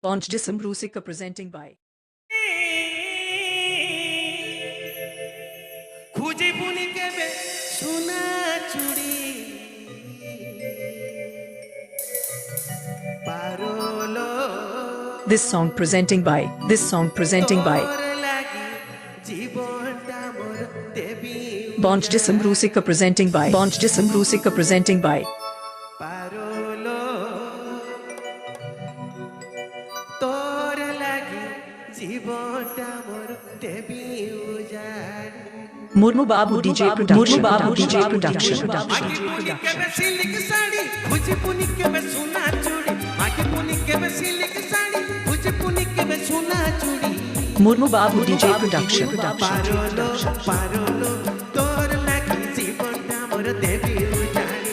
Launch Rusika presenting by খুঁজে পুনি কেবে সোনা চুড়ি পারলো This song presenting by তোর লাগি জীবনটা মোর দেবী Launch Rusika presenting by পারলো তোর লাগি জীবনটা মোর দেবী উজাড় Murmu Babu DJ Production. माटी पुनी के में सिल्क साड़ी खुजी पुनी के में सोना चूड़ी माटी पुनी के में सिल्क साड़ी खुजी पुनी के में सोना चूड़ी Murmu Babu DJ Production. पारोलो पारोलो तोर लागी जीवनटा मोर देवी उजाड़ी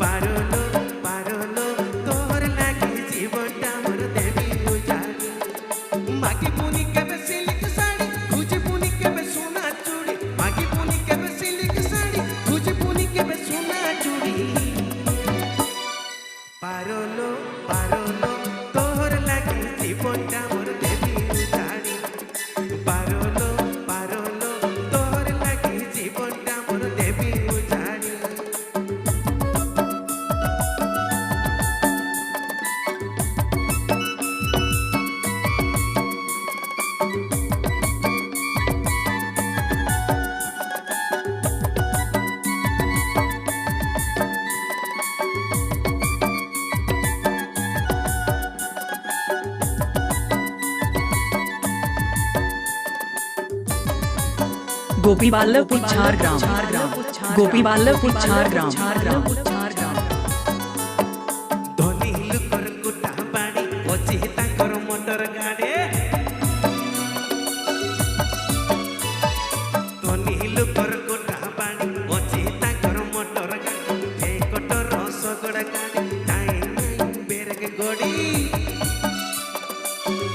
पारोलो पारोलो तोर लागी जीवनटा मोर देवी उजाड़ी माटी पुनी के में सिल्क साड़ी खुजी पुनी के में सोना चूड़ी माटी पुनी के में सिल्क साड़ी खुजी पुनी के में सोना चूड़ी पारोलो पारोलो तोर लागी जीवनटा मोर देवी उजाड़ी पारोलो पारोलो तोर लागी जीवनटा मोर देवी उजाड़ी Gopi Ballapur Jhargram. Gopi Ballapur Jhargram. Dhoni looker कुटा बाड़ी ओची ताकर मोटर गाड़ी धोनी लुकर कुटा बाड़ी ओची ताकर मोटर गाड़ी ए कोटर रसगोड़ गाड़ी टाइम बेरग गोड़ी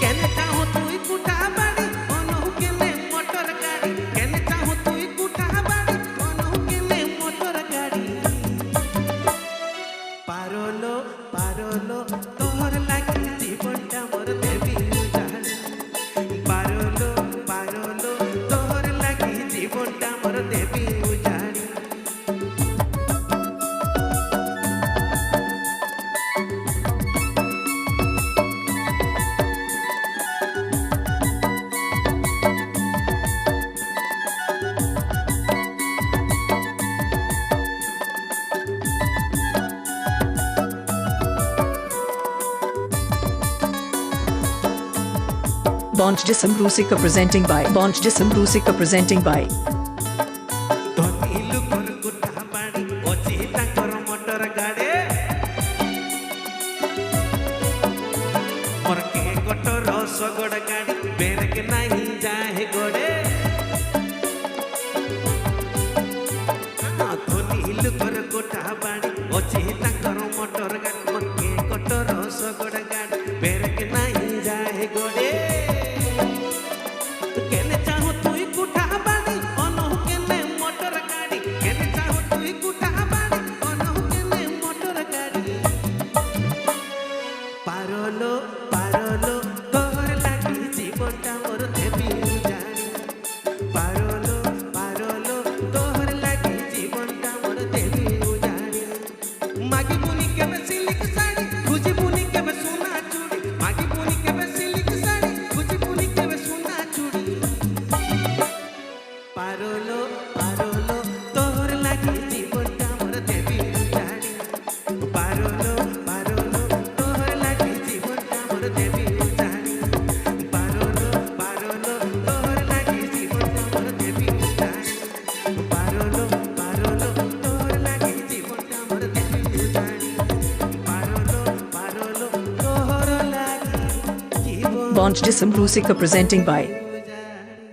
केने चाहो तुई कुटा बाड़ी ओनहु केने मोटर गाड़ी केने चाहो तुई कुटा बाड़ी ओनहु केने मोटर गाड़ी पारोलो पारोलो तोहर लागी जीवनटा मोर देवी उजाड़ी पारोलो पारोलो तोहर लागी जीवनटा मोर देवी उजाड़ी Launch Rusika presenting by Dhoni looker कुटा बाड़ी ओची ताकर मोटर गाड़ी मोर के कोटर रसगोड़ गाड़ी बेरक नहीं जाए गोड़े धोनी लुकर कुटा बाड़ी ओची ताकर मोटर गाड़ी मोर के कोटर रसगोड़ गाड़ी बेरक नहीं जाए गोड़े केने चाहो तुई कुटा बाड़ी ओनहु केने मोटर गाड़ी केने चाहो तुई कुटा बाड़ी ओनहु केने मोटर गाड़ी पारोलो पारोलो तोहर लागी जीवनटा मोर देवी उजाड़ी पारोलो पारोलो तोहर लागी जीवनटा मोर देवी उजाड़ी मागी पुनी के में सिल्क साड़ी खुजी पुनी के में सोना चूड़ी मागी पुनी के में सिल्क साड़ी खुजी पुनी के में सोना चूड़ी पारोलो पारोलो तोहर लागी जीवनटा मोर देवी उजाड़ी पारोलो पारोलो तोहर लागी जीवनटा मोर देवी उजाड़ी पारोलो पारोलो तोहर लागी जीवनटा मोर देवी उजाड़ी पारोलो पारोलो तोहर लागी जीवनटा मोर देवी उजाड़ी पारोलो पारोलो तोहर लागी जीवन Rusika presenting by